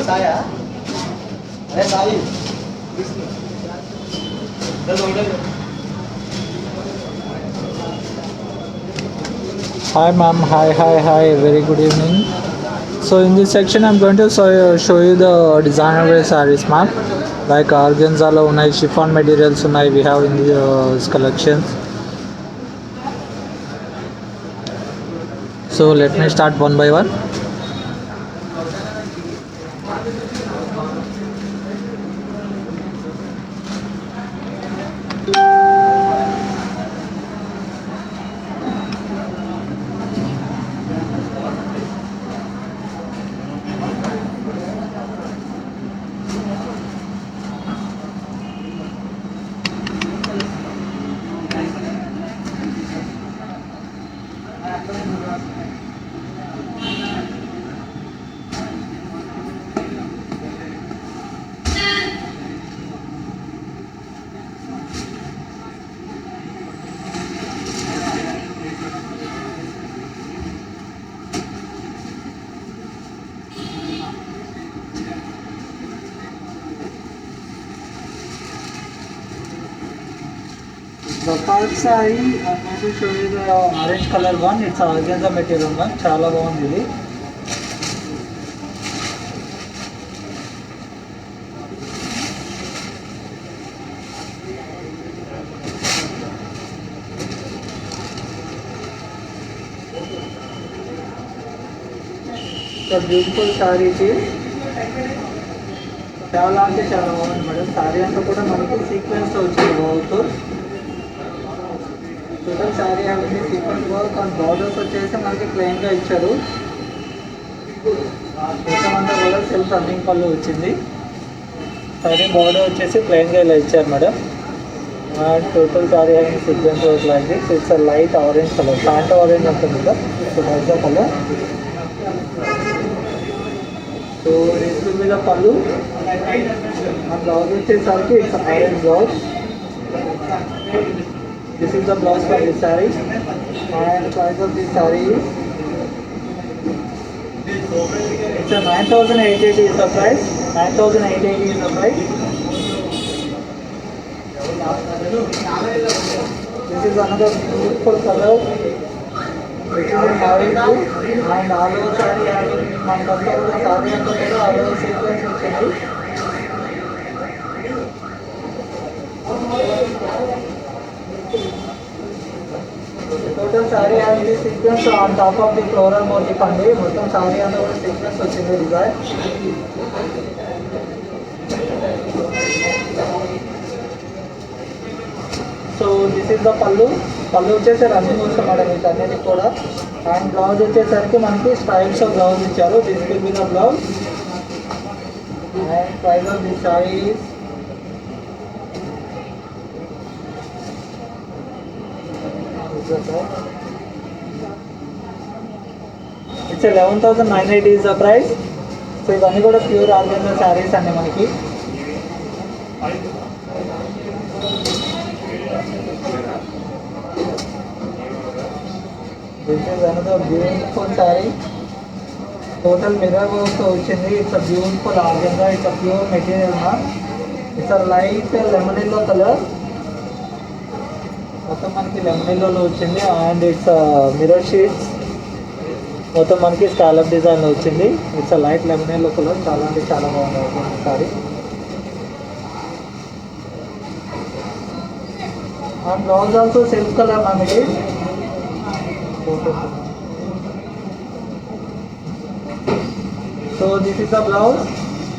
साया अरे Sai Hi ma'am, hi, very good evening. So in this section I'm going to show you the designer wear sarees ma'am. Like organza lo unnai, chiffon materials unnai, we have in the collections. So let me start one by one. The first saree I'm going to show you the orange color one. It's organza material one. చాలా బాగుంది ఇది. The beautiful saree ఇది చాలా అంటే చాలా బాగుంది madam. Sorry అంతా కూడా మనకి సీక్వెన్స్ వచ్చింది బాగుతూ. టోటల్ సారీ అనేది సీక్వెన్స్ వర్క్ అండ్ బార్డర్స్ వచ్చేసి మనకి ప్లెయిన్గా ఇచ్చారు. మొత్తం అంతా కూడా సెల్ఫ్ రన్నింగ్ పళ్ళు వచ్చింది. సారీ బార్డర్ వచ్చేసి ప్లెయిన్గా ఇలా ఇచ్చారు మేడం. అండ్ టోటల్ సారీ అనేది sequence work like this. It's light orange colour, pant orange ఉంటుంది కదా, so that's the colour. So this will be the pallu and blouse వచ్చేసరికి it's orange blouse. This is the blouse for this saree and price of this saree is it's a 9,880 is the price. 9,880 is the price. This is another beautiful color which is in orange blue and all over saree having మనకంతా కూడా saree అంతా కూడా all over sequence వచ్చింది. Total saree having the sequence on top of the floral motif అండి. మొత్తం saree అంతా కూడా sequence వచ్చింది design. So this is the పళ్ళు. పళ్ళు వచ్చేసి రన్నింగ్ వస్తాం మేడం మీకు అన్నిటి కూడా. అండ్ బ్లౌజ్ వచ్చేసరికి మనకి స్ట్రైప్స్ ఆఫ్ బ్లౌజ్ ఇచ్చారు. This will be the blouse and price of this sorry it's 11,980 is the price. So ఇవన్నీ కూడా ప్యూర్ ఆర్గనైజ్ శారీస్ అండి మనకి. This is another beautiful saree. Total mirror work తో వచ్చింది. It's a beautiful organza. It's a pure material ma'am. It's a light lemon yellow color. మొత్తం మనకి lemon yellowలో వచ్చింది and it's mirror sheets. మొత్తం మనకి స్కాలప్ డిజైన్లో వచ్చింది. It's light lemon yellow colour. చాలా అంటే చాలా బాగుంది saree. And blouse also self colour ma'am ఇది. So this is the blouse,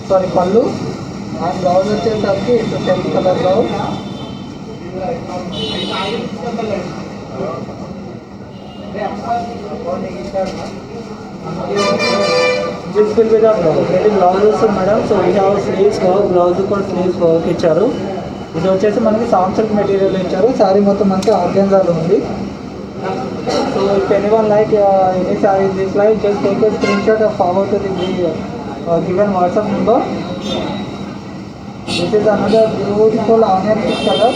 saree pallu. And blouse వచ్చేసరికి it's self colour blouse. This will be the blouse. ఇది బ్లౌజ్ వస్తుంది madam. So we have sleeves work, blouse కూడా sleeves work ఇచ్చారు. ఇది వచ్చేసి మనకి soft silk material ఇచ్చారు. సారీ మొత్తం మనకి ఆర్గెన్జాలో ఉంది. So if anyone like any sorry this like just take a screenshot or forward to the given WhatsApp number. This is another beautiful onion pink color.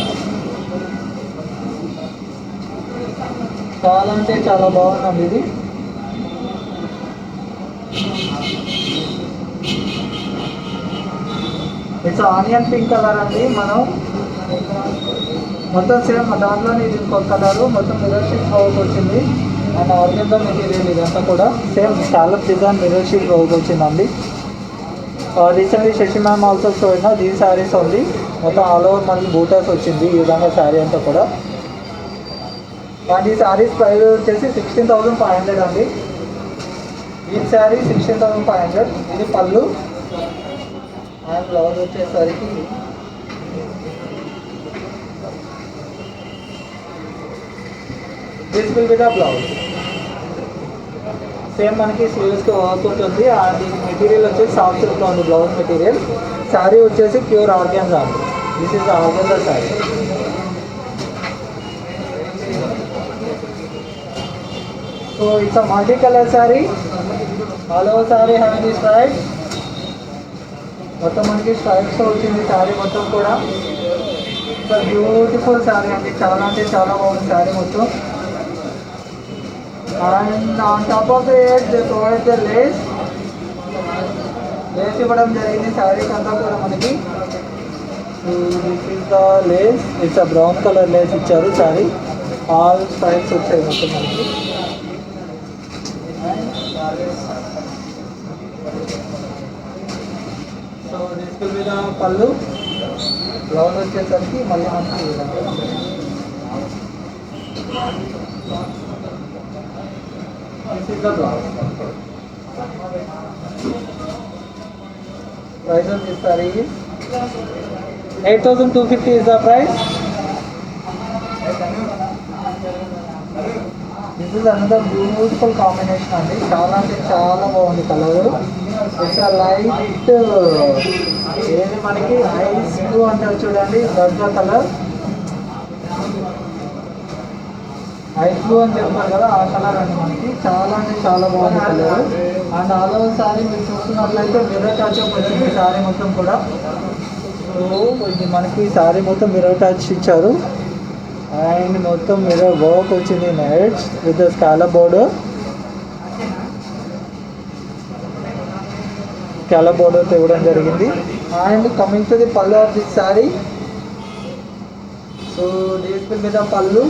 చాలా అంటే చాలా బాగుందండి ఇది. ఇట్స్ ఆనియన్ పింక్ కలర్ అండి. మనం మొత్తం సేమ్ దాంట్లోనే ఇది ఇంకొక కలరు, మొత్తం మిర్రర్ షీట్ వర్క్ వచ్చింది. అండ్ ఆర్గెన్జా మెటీరియల్ ఇదంతా కూడా same scallop design mirror sheet work వచ్చిందండి. రీసెంట్లీ శశి మ్యామ్ ఆల్సో షోయిన దీని శారీస్ ఉంది. మొత్తం ఆల్ ఓవర్ మనకి బూటాస్ వచ్చింది ఈ విధంగా శారీ అంతా కూడా. అండ్ ఈ శారీస్ ప్రైస్ వచ్చేసి 16,500 అండి. ఈ శారీ 16,500. ఇది పళ్ళు అండ్ బ్లౌజ్ వచ్చేసరికి this will be the blouse. Same మనకి స్లీవ్స్కి వర్క్ ఉంటుంది. అండ్ ఈ మెటీరియల్ వచ్చేసి సాఫ్ట్ సిల్క్లో ఉంది బ్లౌజ్ మెటీరియల్. శారీ వచ్చేసి ప్యూర్ ఆర్గాన్జా అండి. This is the organza sari. So it's a multi colour sari. All over sari have stripes. మొత్తం మనకి స్ట్రైప్స్ వచ్చింది శారీ మొత్తం కూడా. ఇట్స్ బ్యూటిఫుల్ శారీ అండి. చాలా అంటే చాలా బాగుంది శారీ మొత్తం. And on top of it they provide the lace ఇవ్వడం జరిగింది శారీస్ అంతా కూడా మనకి. This is the lace. It's a brown colour lace ఇచ్చారు శారీ. ఆల్ స్ట్రైప్స్ వచ్చాయి మొత్తం మనకి. So this will be the pallu. Blouse వచ్చేసరికి మళ్ళీ మనకి this is the blouse. Price of this saree is 8,250 is the price. This is another beautiful combination అండి. చాలా అంటే చాలా బాగుంది కలర్. ఇట్స్ లైట్ ఏది మనకి ఐస్ బ్లూ అంటారు చూడండి, that the colour. Ice blue అని చెప్తారు కదా, ఆ కలర్ అండి మనకి. చాలా అంటే చాలా బాగుంది colour. And all over sari మీరు చూస్తున్నట్లయితే మిర్రర్ టచ్ వచ్చింది శారీ మొత్తం కూడా. సో ఇది మనకి శారీ మొత్తం మిర్రర్ టచ్ ఇచ్చారు. అండ్ మొత్తం మిర్రర్ వర్క్ వచ్చింది nets with scallop border. Scallop border ఇవ్వడం జరిగింది. అండ్ కమింగ్ టు ది పళ్ళు of this saree. So this will be the పళ్ళు.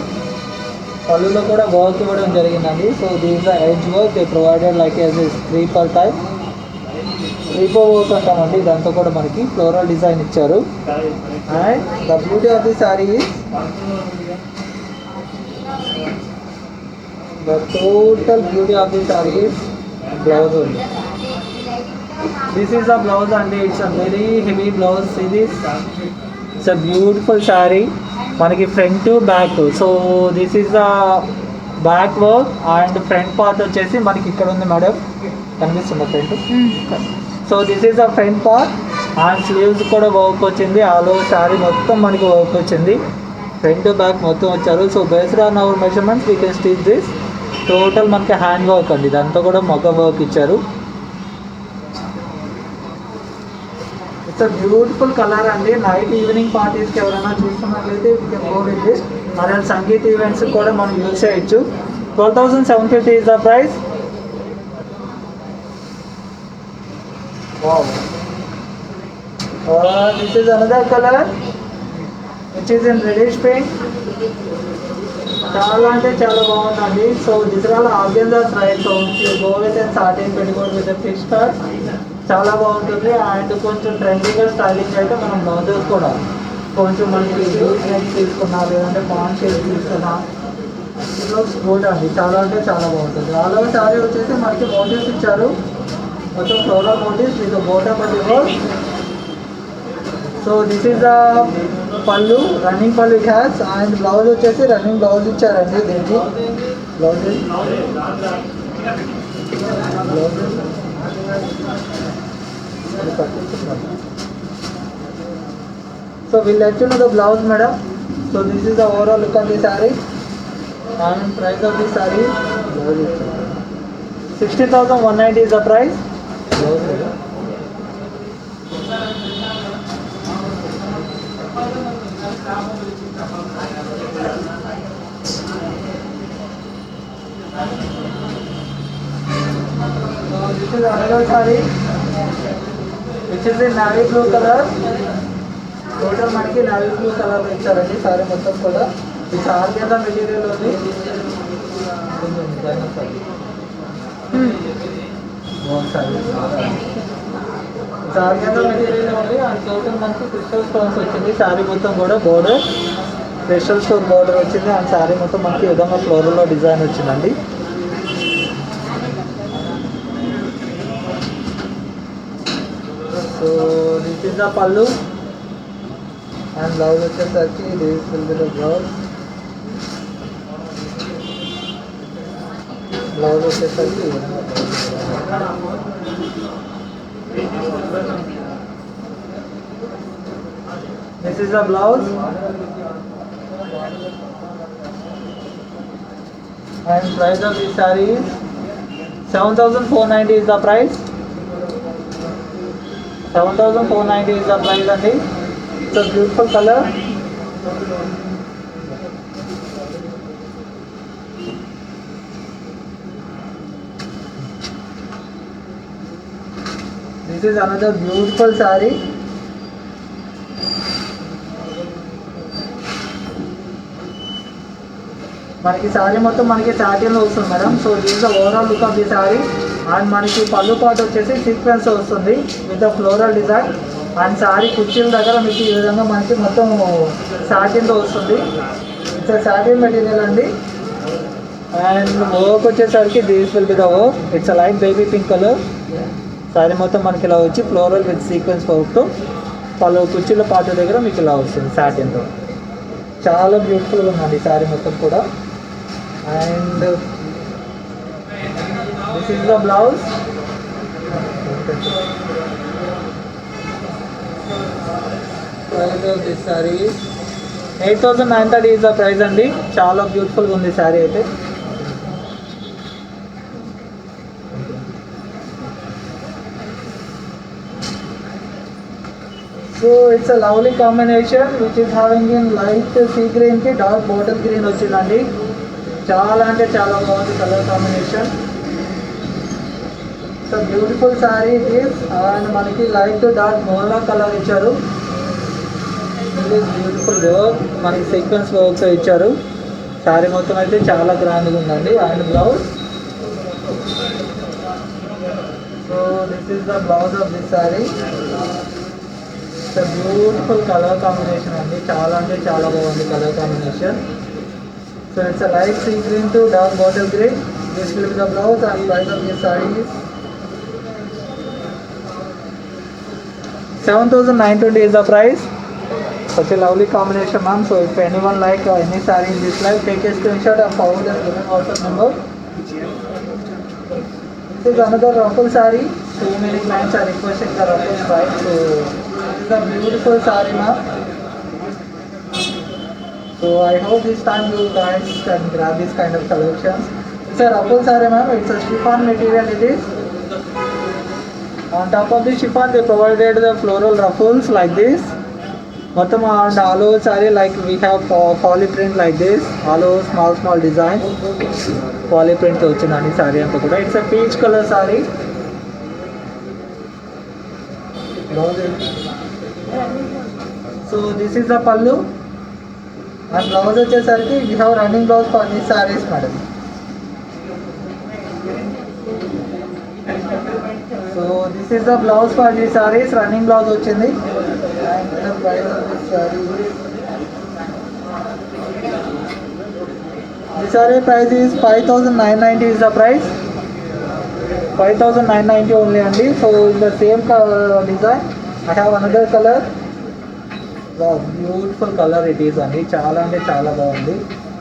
పళ్ళులో కూడా వర్క్ ఇవ్వడం జరిగిందండి. So these the edge work they provided like as sleeper type. Sleeper work అంటామండి. దాంతో కూడా మనకి ఫ్లోరల్ డిజైన్ ఇచ్చారు. And the beauty of the saree is the total beauty of the saree is blouse ఉంది. దిస్ ఈస్ ద బ్లౌజ్ అండి. It's a very heavy blouse. It's a beautiful saree. మనకి front back. So this is the back work. And front part వచ్చేసి మనకి ఇక్కడ ఉంది madam, కనిపిస్తుంది front. So this is the front part. And sleeves కూడా work వచ్చింది. All over saree మొత్తం మనకి వర్క్ వచ్చింది. ఫ్రంట్ బ్యాక్ మొత్తం వచ్చారు. So based on our measurements we can stitch this. Total మనకి హ్యాండ్ వర్క్ అండి. దాంతో కూడా మగ్గం వర్క్ ఇచ్చారు. ఇట్స్ అ బ్యూటిఫుల్ కలర్ అండి. నైట్ ఈవినింగ్ పార్టీస్కి ఎవరైనా చూస్తున్నట్లయితే we can go with this. మరి సంగీత్ ఈవెంట్స్ కూడా మనం యూజ్ చేయొచ్చు. 12,750 is the price. Wow. This is another color which is in reddish pink. చాలా అంటే చాలా బాగుందండి. So this are all organzas right. So go with and satin పెట్టుకోండి with fish cut. చాలా బాగుంటుంది. అండ్ కొంచెం ట్రెండింగ్గా స్టైలింగ్ అయితే మనం బ్లౌజెస్ కూడా కొంచెం మనకి లూజ్ నెక్ తీసుకున్నా, లేదంటే పాన్ షేప్ తీసుకున్నా, ఇట్ లుక్స్ గుడ్ అండి. చాలా అంటే చాలా బాగుంటుంది. ఆల్ ఓవర్ శారీ వచ్చేసి మనకి మోటివ్స్ ఇచ్చారు. మొత్తం floral motifs with boota motif. So this is the pallu, running pallu it has. And blouse వచ్చేసి రన్నింగ్ బ్లౌజ్ ఇచ్చారండి. దీనికి blouse So we'll let you know the blouse, madam. So this is the overall look of the saree. And price of the saree 16,190 is the price. This is another saree which is in navy blue color. Total మనకి navy blue colour ఇచ్చారండి సారీ మొత్తం కూడా. ఇది organza material ఉంది. Organza material ఉంది and total మనకి crystal stones వచ్చింది. సారీ మొత్తం కూడా బోర్డర్ క్రిస్టల్ స్టోన్ బోర్డర్ వచ్చింది అండ్ సారీ మొత్తం మనకి ఈ విధంగా ఫ్లోరల్లో డిజైన్ వచ్చిందండి. So this is the pallu and blouse వచ్చేసరికి this will be the blouse వచ్చేసరికి this is the blouse and price of this saree is 7,490 is the price. 7,490 is the price and it's a beautiful color. This is another beautiful saree. మనకి శారీ మొత్తం మనకి సాటిన్లో వస్తుంది madam. So these the overall look of the sari and మనకి పళ్ళు పాటు వచ్చేసి sequence వస్తుంది with the floral design and sari కుర్చీల దగ్గర మీకు ఈ విధంగా మనకి మొత్తం సాటిన్లో వస్తుంది. ఇట్స్ సాటిన్ మెటీరియల్ అండి. అండ్ వర్క్ వచ్చేసరికి these will be the work. It's light baby pink colour. Sari మొత్తం మనకి ఇలా వచ్చి ఫ్లోరల్ విత్ సీక్వెన్స్ వర్క్తో పళ్ళు కుర్చీల పాటు దగ్గర మీకు ఇలా వస్తుంది సాటిన్తో. చాలా బ్యూటిఫుల్గా ఉందండి శారీ మొత్తం కూడా. And this is the blouse. Price of this saree is 8,930 is the price అండి. చాలా బ్యూటిఫుల్గా ఉంది శారీ అయితే. So it's a lovely combination which is having in light sea green కి dark bottle green వచ్చిందండి. చాలా అంటే చాలా బాగుంది colour combination. So beautiful sari it is and మనకి లైట్ డార్క్ మోలా కలర్ ఇచ్చారు. బ్యూటిఫుల్ వర్క్ మనకి సీక్వెన్స్ వర్క్స్ ఇచ్చారు. శారీ మొత్తం అయితే చాలా గ్రాండ్గా ఉందండి. And blouse. So this is the blouse of this sari. It's beautiful colour combination అండి. చాలా అంటే చాలా బాగుంది colour combination. So it's a light sea green to dark bottle green. This will be the blouse and price of this saree is 7,920 is the price. Such a lovely combination, ma'am. So if anyone like any saree in this live, take a screenshot and forward the given WhatsApp number. This is another ruffle saree. So many clients are requesting the ruffles, right? So this is a beautiful saree, ma'am. So I hope this time you guys can grab this kind of collections. It's a ruffle saree, ma'am. It's a chiffon material it is. On top of the chiffon they provided the floral ruffles like this. Motam and all over saree like we have poly print like this. All over small design. Poly print వచ్చిందండి saree అంతా కూడా. It's a peach color saree. So this is the pallu. And blouse వచ్చేసరికి we have running blouse for these sarees madam. So this is the blouse for these sarees. Running blouse వచ్చింది. And the price of this saree is this saree price is 5,990 is the price. 5,990 only అండి. So in the same design I have another color. Wow, beautiful color it is అండి. చాలా అంటే చాలా బాగుంది.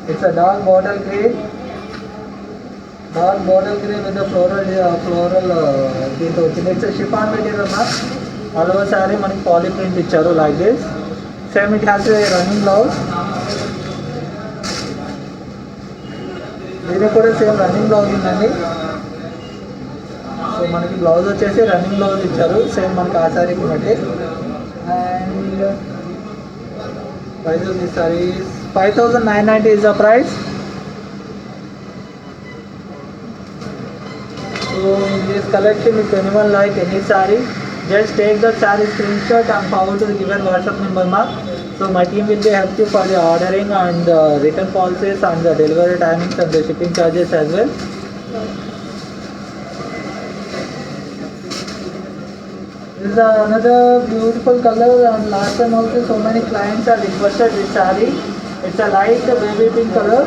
It's a dark bottle green. Dark bottle green with the floral దీంతో వచ్చింది. It's a chiffon material ma'am. All over saree మనకి poly print ఇచ్చారు like this. Same it has a running blouse. దీనికి కూడా సేమ్ రన్నింగ్ బ్లౌజ్ ఉందండి. So మనకి blouse వచ్చేసి running blouse ఇచ్చారు సేమ్ మనకి ఆ శారీకి బట్టి. And price of this saree is 5,990 is the price. So in this this collection, if anyone like any saree, just take the saree screenshot and forward to the given WhatsApp number, ma'am. So my team will be help you for the ordering and return policies and the delivery timings and the shipping charges as well. This is another beautiful color, and last time also so many clients have requested this saree. It's a light baby pink color.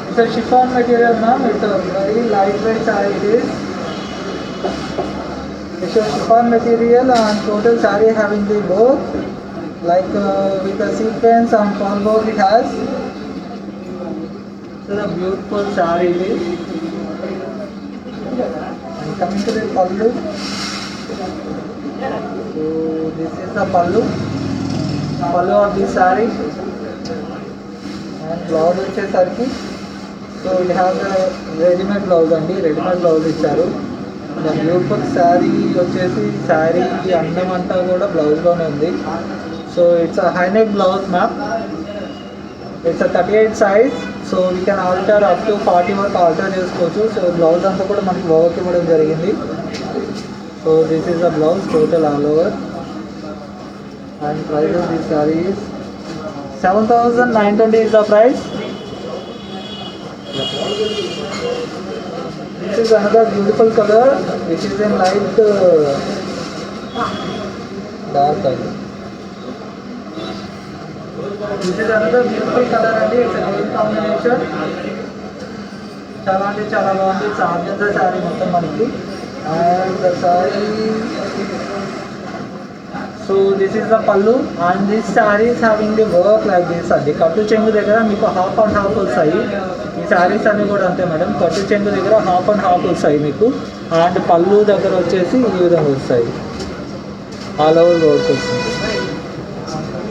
It's a chiffon material, ma'am. It's a very lightweight saree. It is. It's a chiffon material and total saree having the both, like with the sequence and pearl work it has. It's a beautiful saree it is. And coming to the pallu. So this is the pallu of this saree, and blouse వచ్చేసరికి so it has readymade blouse అండి, readymade blouse ఇచ్చారు. The beautiful sari వచ్చేసి శారీ అందం అంతా కూడా బ్లౌజ్లోనే ఉంది. So it's a high neck blouse ma'am. It's 38 size. So we can alter up to 40 వరకు ఆల్టర్ చేసుకోవచ్చు. సో బ్లౌజ్ అంతా కూడా మనకి వర్క్ ఇవ్వడం జరిగింది. So this is the blouse total all over, and price of this saree is 7,920 is the price. This is another beautiful color which is in light dark color. This is another beautiful color and it's a green combination. చాలా అంటే చాలా బాగుంది. It's organza sari మొత్తం మనకి. And the saree, so this is the pallu, and this saree is having the work like this అండి. కట్టు చెంగు దగ్గర మీకు హాఫ్ అండ్ హాఫ్ వస్తాయి. ఈ శారీస్ అన్నీ కూడా అంతే మేడం. కట్టు చెంగు దగ్గర హాఫ్ అండ్ హాఫ్ వస్తాయి మీకు, అండ్ పళ్ళు దగ్గర వచ్చేసి ఈ విధంగా వస్తాయి. ఆల్ ఓవర్ వర్క్ వస్తుంది.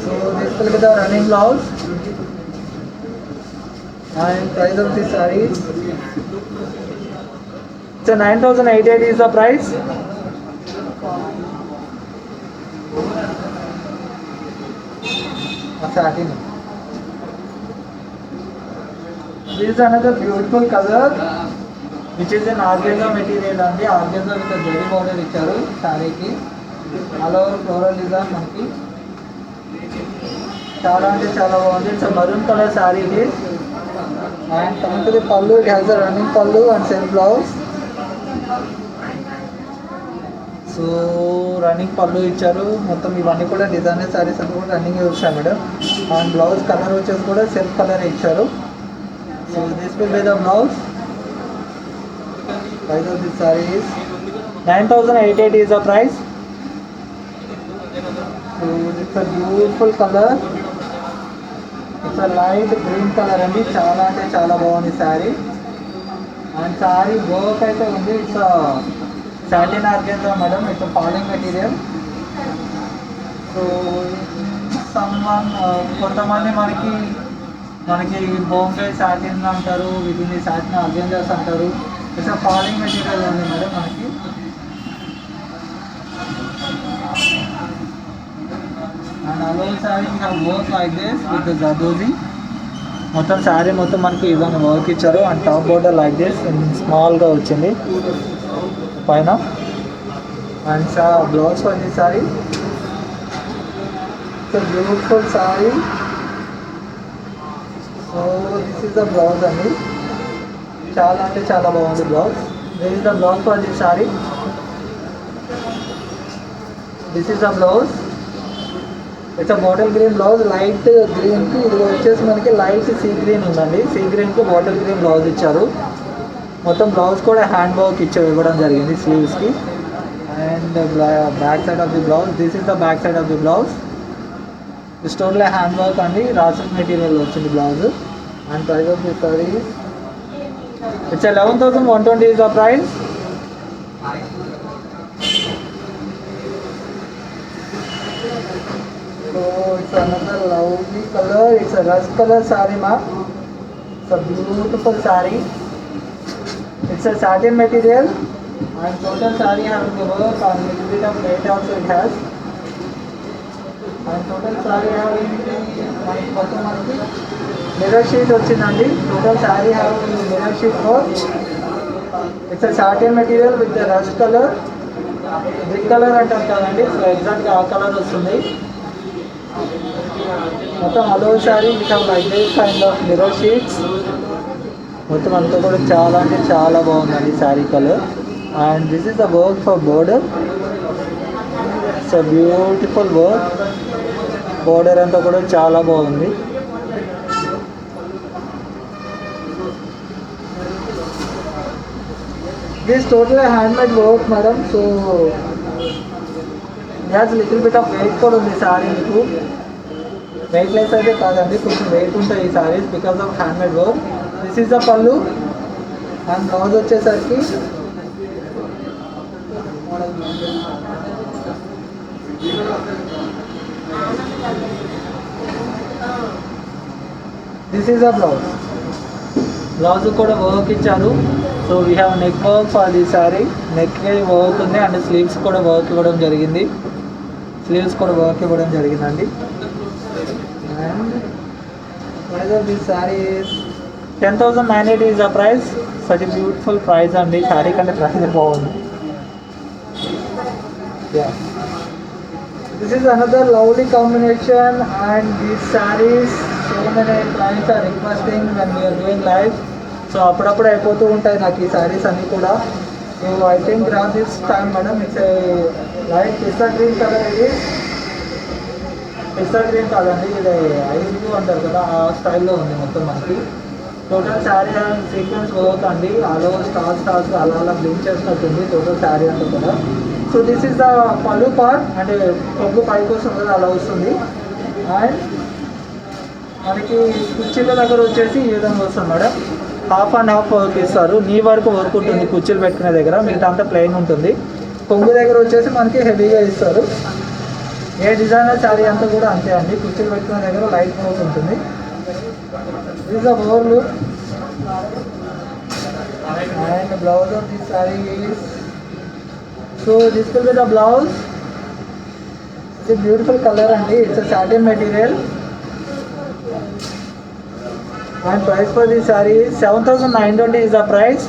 So this will be the running blouse, and price of this saree so 9,880 is the price. Satin. This is another beautiful color which is in organza material and the organza with a zari border icharu saree ki. All over floral design manaki chaala ante chaala baagundi. It's a maroon color saree it is, and coming to the pallu, it has a running pallu and self blouse. So running పళ్ళు ఇచ్చారు. మొత్తం ఇవన్నీ కూడా designer saris అంతా కూడా running వచ్చాయి madam. And blouse colour వచ్చేసి కూడా సెల్ఫ్ కలర్ ఇచ్చారు. So this will be the blouse. Price of this sorry is 9,880 is the price. So it's a beautiful colour. It's a light green colour అండి. చాలా అంటే చాలా బాగుంది sari. And sari work అయితే ఉంది. It's satin organza madam. It's falling material. So కొంతమంది మనకి Bombay satin అంటారు, వీటిని సాటిన్ ఆర్గెన్జాస్ అంటారు. ఇట్స్ ఫాలింగ్ మెటీరియల్ ఉంది మేడం మనకి. And alone saree have work like this with the zardozi. మొత్తం శారీ మొత్తం మనకి ఇవన్నీ వర్క్ ఇచ్చారు. And top border like this స్మాల్గా వచ్చింది పైన. And blouse for this saree. So beautiful saree. So this is the blouse అండి. చాలా అంటే చాలా బాగుంది blouse. This is the blouse for this saree. This is the blouse. It's bottle green blouse. Light గ్రీన్కి ఇది వచ్చేసి మనకి లైట్ సీ గ్రీన్ ఉందండి. సీ గ్రీన్కి బాటిల్ గ్రీన్ బ్లౌజ్ ఇచ్చారు. మొత్తం బ్లౌజ్ కూడా హ్యాండ్ వర్క్ ఇవ్వడం జరిగింది స్లీవ్స్కి. And back side of the blouse, this is the back side of the blouse. This total hand work అండి. రాసిక్ మెటీరియల్ వచ్చింది blouse. And price of the saree it's 11,120 is the price. So it's another lovely color. It's a rust color saree, ma'am. It's a beautiful saree. It's a satin material, and total saree having the work and a little bit of weight also it has. And total saree having mirror sheet వచ్చిందండి. Total saree having mirror sheet work. It's satin material with rust colour, brick colour అంటారు కదండి, so ఎగ్జాక్ట్గా ఆ colour వస్తుంది. మొత్తం అలో saree with like this kind of mirror sheets. మొత్తం అంతా కూడా చాలా అంటే చాలా బాగుందండి saree colour. And this is the work for border. It's a beautiful work. Border అంతా కూడా చాలా బాగుంది. This total handmade work madam. So has little bit of weight కూడా ఉంది సారీ. మీకు వెయిట్లెస్ అయితే కాదండి, కొంచెం వెయిట్ ఉంటాయి ఈ saris because of handmade work. This is the pallu. And blouse వచ్చేసరికి this is the blouse. Blouse కూడా వర్క్ ఇచ్చారు. So we have neck work for the sorry. Neck work ఉంది అండ్ స్లీవ్స్ కూడా వర్క్ ఇవ్వడం జరిగింది. స్లీవ్స్ కూడా వర్క్ ఇవ్వడం జరిగిందండి. And price of this sorry is 10,980 is the price. Such a beautiful price అండి. సారీ కంటే ప్రైస్ బాగుంది. Yeah. This is another lovely combination and these sarees so many clients are requesting when we are doing live. So అప్పుడప్పుడు అయిపోతూ ఉంటాయి నాకు ఈ సారీస్ అన్నీ కూడా. So I think gram this time madam. It's light pista green colour. ఇది పిస్తా green కాదండి, ఇది ఐస్ బ్లూ అంటారు కదా, ఆ స్టైల్లో ఉంది మొత్తం మనకి. Total sari and sequence work అండి. అలా స్టార్స్ అలా అలా బ్లింక్ చేసినట్టుంది టోటల్ శారీ అంతా కూడా. సో దిస్ ఈస్ ద పళ్ళు పార్ట్. అంటే పళ్ళు పైకి వస్తుంది అలా వస్తుంది. అండ్ మనకి కుర్చీల దగ్గర వచ్చేసి ఈ విధంగా వస్తుంది madam. Half and half work ఇస్తారు. నీ వరకు వర్క్ ఉంటుంది కుర్చీలు పెట్టుకునే దగ్గర, మిగతా అంతా ప్లెయిన్ ఉంటుంది. కొంగు దగ్గర వచ్చేసి మనకి హెవీగా ఇస్తారు. ఏ డిజైనర్ శారీ అంతా కూడా అంతే అండి. కుర్చీలు పెట్టుకునే దగ్గర లైట్ వర్క్ ఉంటుంది. This is a more look. And the blouse of this saree is, so this will be the blouse. It's a beautiful color and it's a satin material. And price for this saree is 7,920 is the price.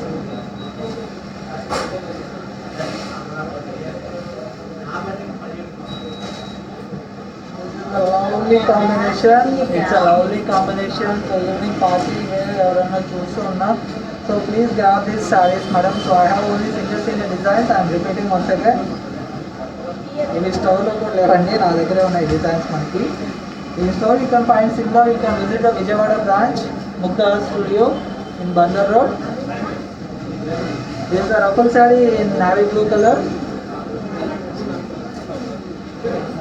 Lovely combination. It's a lovely combination for evening party where ఎవరైనా చూస్తూ ఉన్నా. So please grab these sarees madam. So I have only single designs. I am repeating once again. ఇవి స్టోర్లో కూడా లేవండి, నా దగ్గరే ఉన్నాయి డిజైన్స్ మనకి. ఈ store you can find Simla. You can visit the Vijayawada branch, Mukta Studio in Bandar Road. This is a ruffle saree in navy blue color.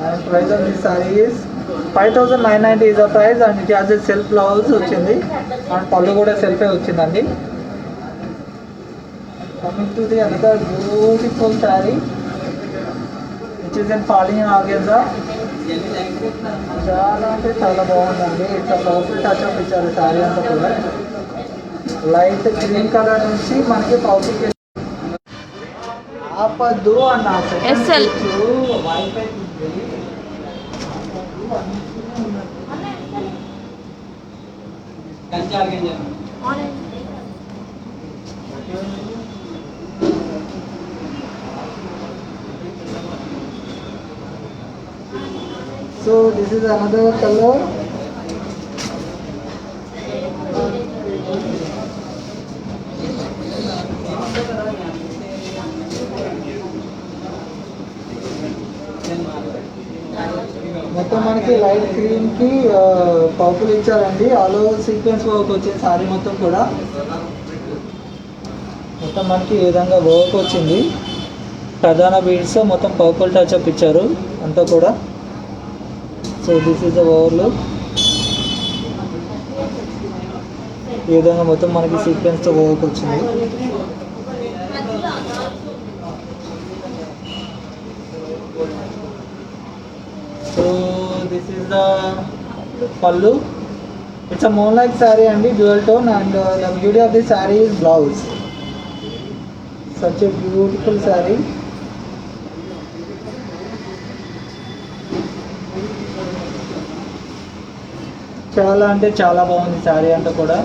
And price of this saree is 5,990 is the price and it has a self blouse వచ్చింది and పళ్ళు కూడా సెల్ఫే వచ్చిందండి. Coming to the another beautiful saree which is in falling organza. చాలా అంటే చాలా బాగుందండి. ఇట్లా purple touch up ఇచ్చారు శారీ అంతా కూడా. లైట్ గ్రీన్ కలర్ నుంచి మనకి పర్పుల్ ఆపద్దు అన్న wifi So this is another color. మొత్తం మనకి లైట్ గ్రీన్ కి పర్పుల్ ఇచ్చారండి. ఆల్ ఓవర్ సీక్వెన్స్ వర్క్ వచ్చింది సారీ మొత్తం కూడా. మొత్తం మనకి ఈ విధంగా వర్క్ వచ్చింది. ప్రధాన బీడ్స్ మొత్తం పర్పుల్ టచ్ అప్ ఇచ్చారు అంతా కూడా. So this is the over look. ఈ విధంగా మొత్తం మనకి సీక్వెన్స్తో వర్క్ వచ్చింది. సో దిస్ ఈజ్ ద పల్లు. It's a moonlight saree and dual tone and the beauty of this saree is blouse. Such a beautiful saree. చాలా అంటే చాలా బాగుంది శారీ అంతా కూడా.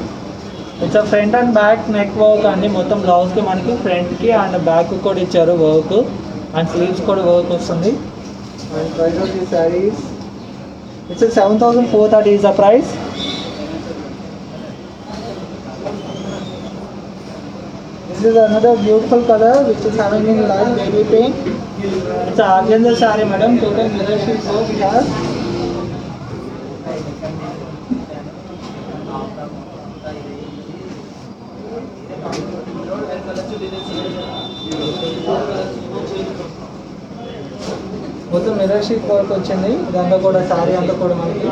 It's front and back neck work అండి. మొత్తం బ్లౌజ్కి మనకి ఫ్రంట్కి అండ్ బ్యాక్ కూడా ఇచ్చారు వర్క్ అండ్ స్లీవ్స్ కూడా వర్క్ వస్తుంది. And price of the saris it's 7,430 is the price. This is another beautiful color which is having in light baby pink. It's a organza saree madam, total mirror sheet work we have. మొత్తం mirror sheet work వచ్చింది ఇదంతా కూడా శారీ అంతా కూడా మనకి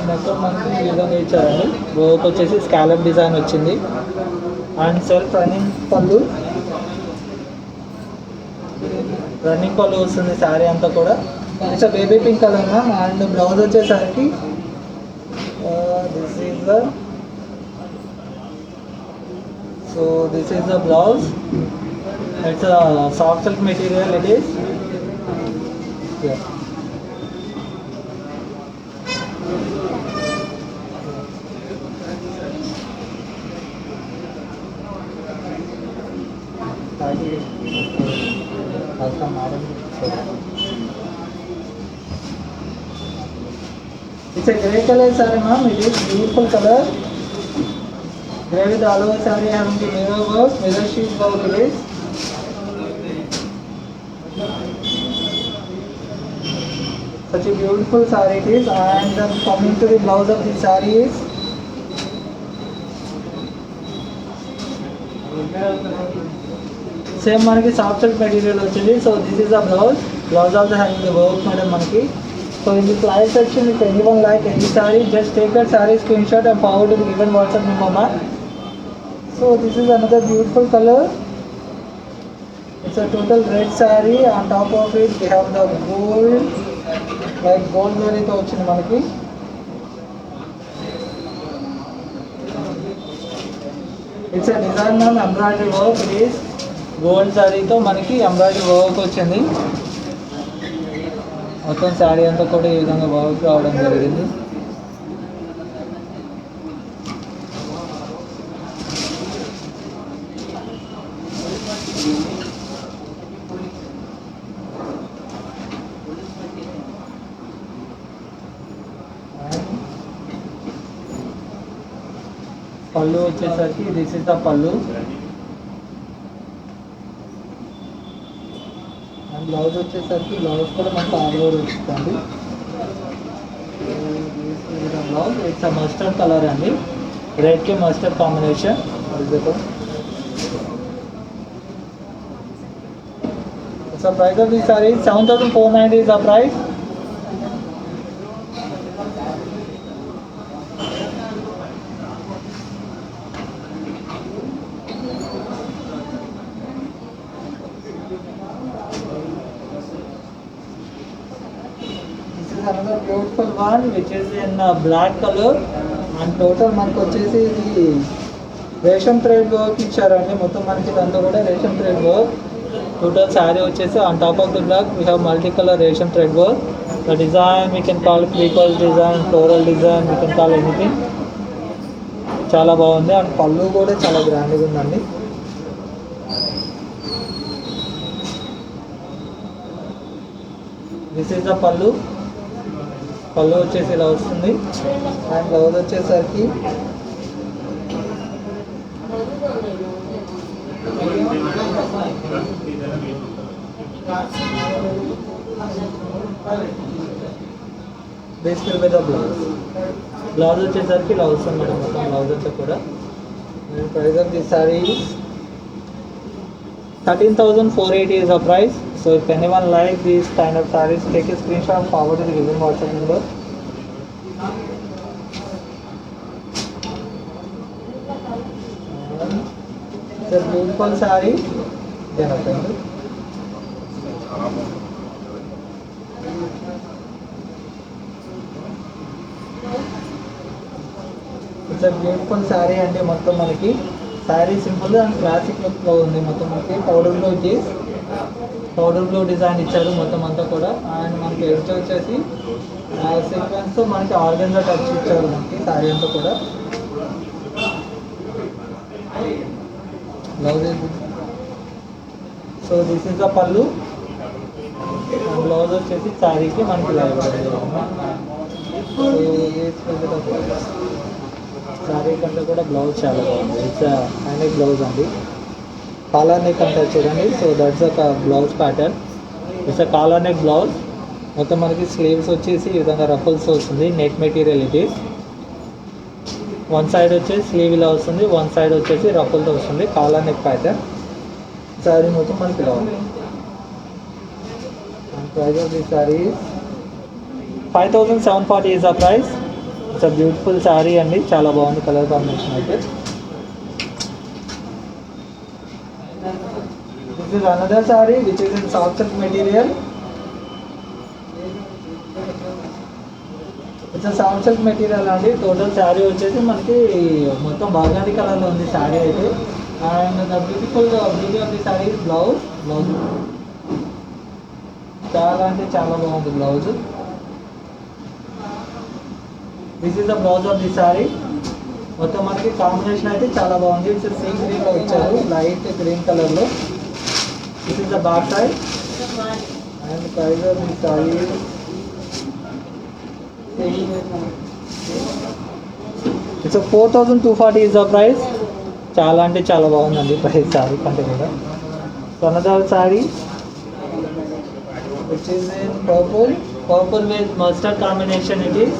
మొత్తం మనకి ఈ విధంగా ఇచ్చారండి. వర్క్ వచ్చేసి స్కాలప్ డిజైన్ వచ్చింది అండ్ సెల్ఫ్ రన్నింగ్ పళ్ళు వస్తుంది శారీ అంతా కూడా. It's baby pink colour and blouse వచ్చేసరికి this is the blouse. It's soft silk material it is. It's a grey color saree ma'am. It is beautiful color. Grey with all over saree having the mirror work, mirror sheet work it is. Such a beautiful saree it is. And then coming to the blouse of the saree is same మనకి soft silk material వచ్చింది. So this is the blouse also having the work madam మనకి. So in the price section if anyone like any saree just take that saree screen shot and forward to the given WhatsApp number. So this is another beautiful colour. It's a total red saree. On top of it we have the gold like gold జరీతో వచ్చింది మనకి. It's a design ma'am embroidery work. It is gold శారీతో మనకి embroidery work వచ్చింది. మొత్తం శారీ అంతా కూడా ఈ విధంగా వర్క్ రావడం జరిగింది. పళ్ళు వచ్చేసరికి this is the pallu. And blouse వచ్చేసరికి బ్లౌజ్ కూడా మనకు ఆల్ ఓవర్ వచ్చిందండి. Blouse it's a mustard colour అండి. రెడ్కి mustard combination. It's a price of the saree 7,490 is the price. Another beautiful one which is in black color and total మనకు వచ్చేసి ఇది రేషం thread work ఇచ్చారండి. మొత్తం మనకి ఇదంతా కూడా resham thread work. Total saree వచ్చేసి on top of the black we have multi colour resham thread work. The design we can call free call design, floral design, we can call anything. చాలా బాగుంది అండ్ పళ్ళు కూడా చాలా గ్రాండ్గా ఉందండి. దిస్ ఈజ్ ద పళ్ళు. పళ్ళు వచ్చేసి ఇలా వస్తుంది అండ్ బ్లౌజ్ వచ్చేసరికి బేసికల్ మీద బ్లౌజ్ వచ్చేసరికి ఇలా వస్తుంది మేడం. మొత్తం బ్లౌజ్ అంతా కూడా. Price of this sorry 13,480 is the price. So if anyone like these kind of sarees, take a screenshot, forward to the given WhatsApp number. It's a beautiful saree. It's a beautiful saree and మొత్తం మనకి sari simple and classic లుక్లో ఉంది. మొత్తం మనకి powder blue design ఇచ్చారు మొత్తం అంతా కూడా. అండ్ మనకి ఎడ్జ్ వచ్చేసి సీక్వెన్స్తో మనకి ఆర్గన్జా టచ్ ఇచ్చారు మనకి శారీ అంతా కూడా. Blouse so this is the pallu. Blouse వచ్చేసి శారీకి మనకి లైవ్ శారీ కంటే కూడా బ్లౌజ్ చాలా బాగుంది. ఇట్స్ హ్యాండ్ బ్లౌజ్ అండి. కాలర్ నెక్ అంటే చూడండి. So that's a blouse pattern. It's a collar neck blouse. మొత్తం మనకి స్లీవ్స్ వచ్చేసి ఈ విధంగా రఫల్స్ వస్తుంది. నెట్ మెటీరియల్ ఇది. వన్ సైడ్ వచ్చేసి స్లీవ్ ఇలా వస్తుంది, వన్ సైడ్ వచ్చేసి రఫల్తో వస్తుంది. Collar neck pattern. శారీ మొత్తం మనకి ఇలా ఉంది. Price of this sari 5740 is the price. It's a beautiful sari అండి. చాలా బాగుంది కలర్ కాంబినేషన్ అయితే. This is another sari which is in soft silk material. It's soft silk material అండి. టోటల్ శారీ వచ్చేసి మనకి మొత్తం బాగాండి కలర్లో ఉంది శారీ అయితే. And the beauty of the sari blouse. చాలా అంటే చాలా బాగుంది blouse. This is the blouse of the sari. మొత్తం మనకి కాంబినేషన్ అయితే చాలా బాగుంది. ఇట్స్ సీ గ్రీన్లో ఇచ్చారు, లైట్ గ్రీన్ కలర్లో. This is the back side. And price of the sari it's 4240 is the price. చాలా అంటే చాలా బాగుందండి ప్రైస్ శారీ కంటే కూడా. Another sari which is in purple with mustard combination. It is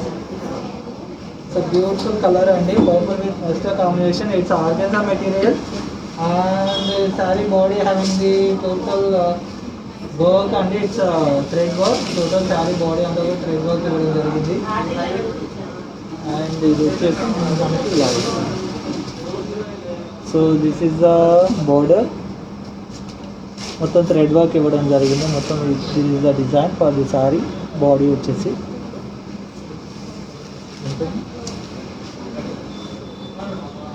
beautiful colour అండి. Purple with mustard combination. It's organza material. And sari body having the total work అండి. It's thread work. Total sari body అంతా కూడా thread work ఇవ్వడం జరిగింది. And ఇది వచ్చేసి మనకి ఇలా. So this is the border. మొత్తం థ్రెడ్ వర్క్ ఇవ్వడం జరిగింది. మొత్తం this is the design for the sari. Body వచ్చేసి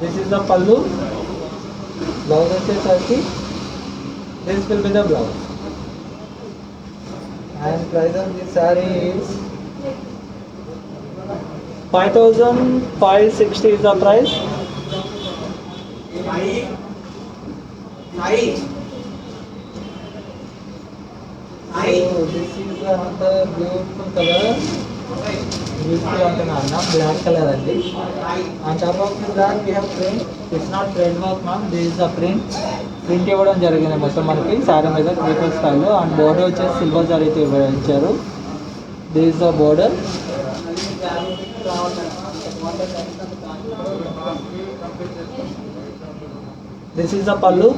this is the pallu. Blouse వచ్చేసరికి this will be the blouse. And price of this saree is 5560 is the price. So this is another beautiful color. Beautiful antenna, black color only. On top of that we have print. It's not thread work, ma'am. This is the print. Print ఇవ్వడం జరిగింది మొత్తం మనకి శారీ మీద creeper స్టైల్లో. And border వచ్చేసి silver జరీతో ఇచ్చారు. This is the border. This is the పళ్ళు.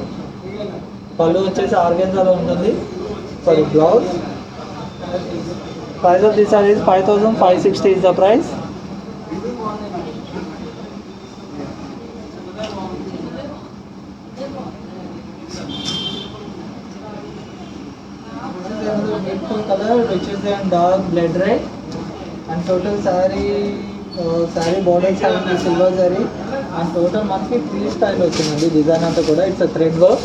పళ్ళు వచ్చేసి ఆర్గెన్జాలో ఉంటుంది. Sorry blouse. Price of this sorry 5560 is the price. Beautiful color which is in dark blood red. And total saree borders having the silver zari. And total మనకి free style వచ్చిందండి. Design అంతా కూడా it's thread work.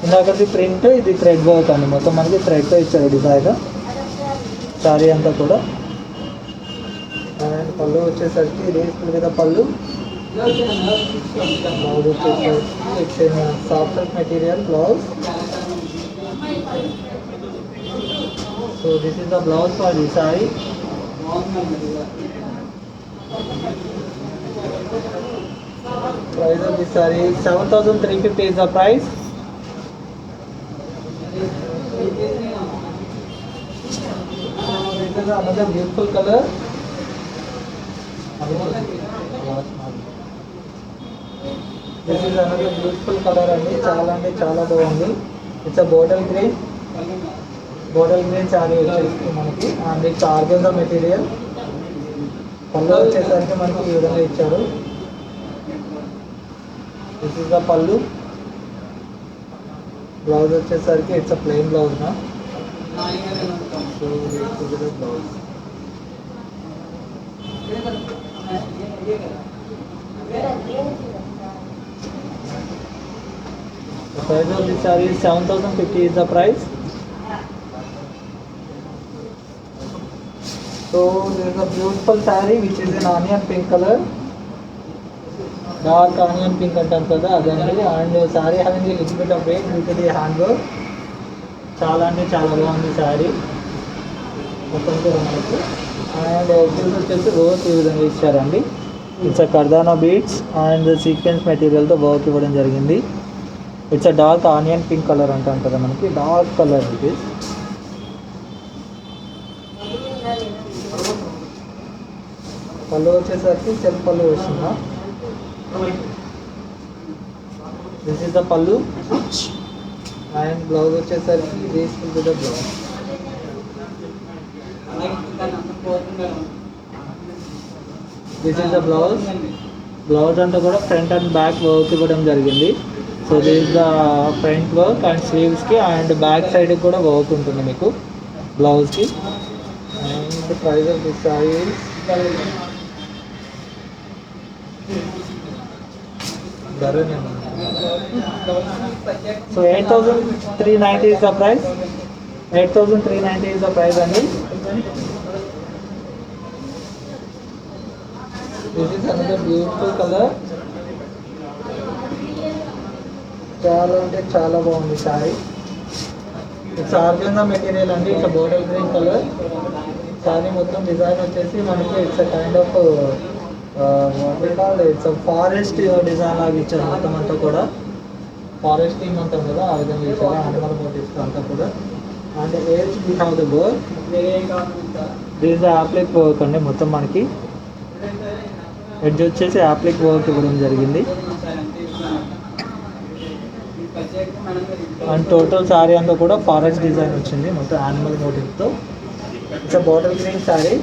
ఇందాకది print, ఇది thread work అండి. మొత్తం మనకి థ్రెడ్తో ఇచ్చారు డిజైన్ శారీ అంతా కూడా. అండ్ పళ్ళు వచ్చేసరికి రేస్ మీద పళ్ళు. బ్లౌజ్ వచ్చేసరికి it's in soft silk material blouse. So this is the blouse for this saree. Price of this saree is 7350 is the price. This is another beautiful color. This is another beautiful color అండి. చాలా అంటే చాలా బాగుంది. It's a bottle green. Border green sari వచ్చేసి మనకి. And it's organza material. పళ్ళు వచ్చేసరికి మనకి ఈ విధంగా ఇచ్చారు. This is the pallu. Blouse వచ్చేసరికి ఇట్స్ అ ప్లెయిన్ బ్లౌజ్ నా. So this is the blouse. The price of this saree is 7050 is the price. So there is a beautiful saree which is in onion pink color. Dark onion pink అంటాం కదా అదండి. And sari having little bit of wait with the hand work. చాలా అంటే చాలా బాగుంది శారీ మొత్తం కూడా మనకు. అండ్ ఎడ్జెస్ వచ్చేసి వర్క్ ఈ విధంగా ఇచ్చారండి. It's a kardana beads and sequins మెటీరియల్తో వర్క్ ఇవ్వడం జరిగింది. It's a dark onion pink colour అంటాం కదా మనకి, డార్క్ కలర్ ఇది. పళ్ళు వచ్చేసరికి సెల్ఫ్ పళ్ళు వస్తుందా. This is the pallu. And blouse వచ్చేసరికి this will be the blouse. This is the blouse. Blouse అంతా కూడా ఫ్రంట్ అండ్ బ్యాక్ వర్క్ ఇవ్వడం జరిగింది. So this is the front work and స్లీవ్స్కి అండ్ బ్యాక్ సైడ్కి కూడా వర్క్ ఉంటుంది మీకు బ్లౌజ్కి. And price of this sari so 8,390 is the price. 8,390 is the price అండి. This is another beautiful color. చాలా అంటే చాలా బాగుంది సారీ. ఇట్స్ ఆర్గంజా మెటీరియల్ అండి. It's bottle green colour. Sorry మొత్తం డిజైన్ వచ్చేసి మనకి it's kind of it's forest design లాగా ఇచ్చారు మొత్తం అంతా కూడా. ఫారెస్ట్ థీమ్ అంటాం కదా ఆ విధంగా ఇచ్చారు. యానిమల్ మోటివ్స్ అంతా కూడా. And age we have the work. This appliqué work అండి మొత్తం మనకి. ఎడ్జ్ వచ్చేసి యాప్లిక్ వర్క్ ఇవ్వడం జరిగింది. అండ్ టోటల్ శారీ అంతా కూడా ఫారెస్ట్ డిజైన్ వచ్చింది మొత్తం యానిమల్ మోటివ్తో. It's a bottle green sari.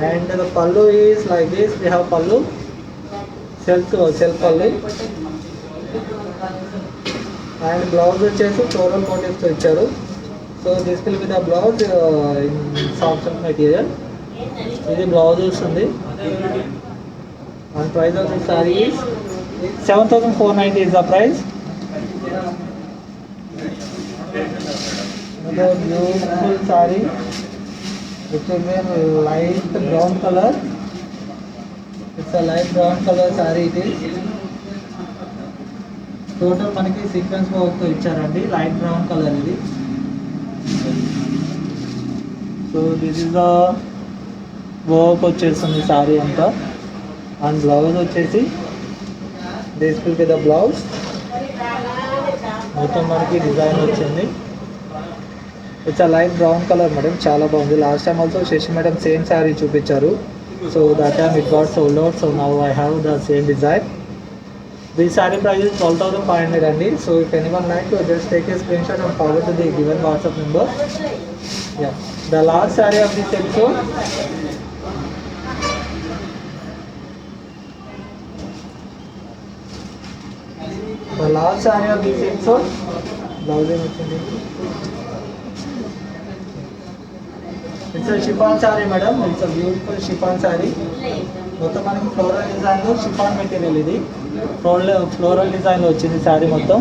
And the pallu is like this. We have pallu, self pallu. And blouse వచ్చేసి floral motifs తో ఇచ్చారు. So this will be the blouse in soft silk material. ఇది blouse వస్తుంది. And price of this saree is 7,490 is the price. Another beautiful saree. It is a light brown color. It's a light brown color saree it is. Total మనకి sequins work ఇచ్చారండి. Light brown colour ఇది. So this is the work వచ్చేస్తుంది సారీ అంతా. And blouse వచ్చేసి this will be the blouse. మొత్తం మనకి design వచ్చింది. It's a light brown colour madam. చాలా బాగుంది. Last time also Shashi madam same sari చూపించారు. So that time it got sold out. So now I have the same design. This sari price is 12,500 అండి. So if anyone like just take a screen shot and forward to the given WhatsApp number. Yeah the last sari of this episode. The last sari of this episode. Blouse ఏమొచ్చింది. It's chiffon sari madam. It's beautiful chiffon sari. మొత్తం మనకి floral డిజైన్లో chiffon material ఇది. Floral డిజైన్లో వచ్చింది శారీ మొత్తం.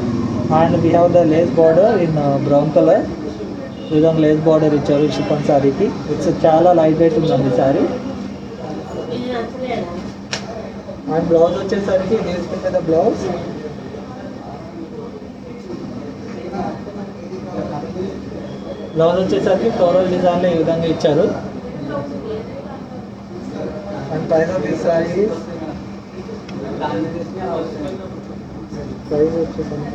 And we have the lace border in brown colour. ఈ విధంగా లేస్ బార్డర్ ఇచ్చారు షిఫాన్ శారీకి. ఇట్స్ చాలా లైట్ వెయిట్ ఉందండి శారీ. అండ్ బ్లౌజ్ వచ్చేసరికి తీసుకుంటే ద బ్లౌజ్. బ్లౌజ్ వచ్చేసరికి ఫ్లోరల్ డిజైన్లో ఈ విధంగా ఇచ్చారు. And price of this sari price వచ్చేసరికి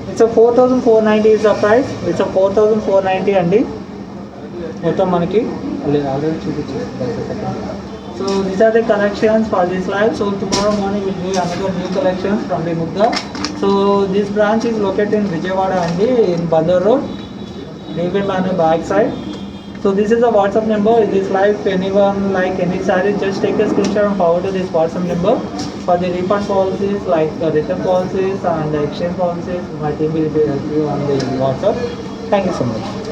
it's 4,490 is the price. It's 4,490 అండి మొత్తం మనకి. ఆల్రెడీ చూపించారు. So these are the collections for this live. So tomorrow morning we'll do another new collections from the Mugda. So this branch is located in Vijayawada Andi in Bandar Road, Navy Manor back side. So this is a WhatsApp number. In this live, if anyone like any saree, just take a screenshot and forward to this WhatsApp number. For the refund policies, like return policies and exchange policies, my team will help you on the WhatsApp. Thank you so much.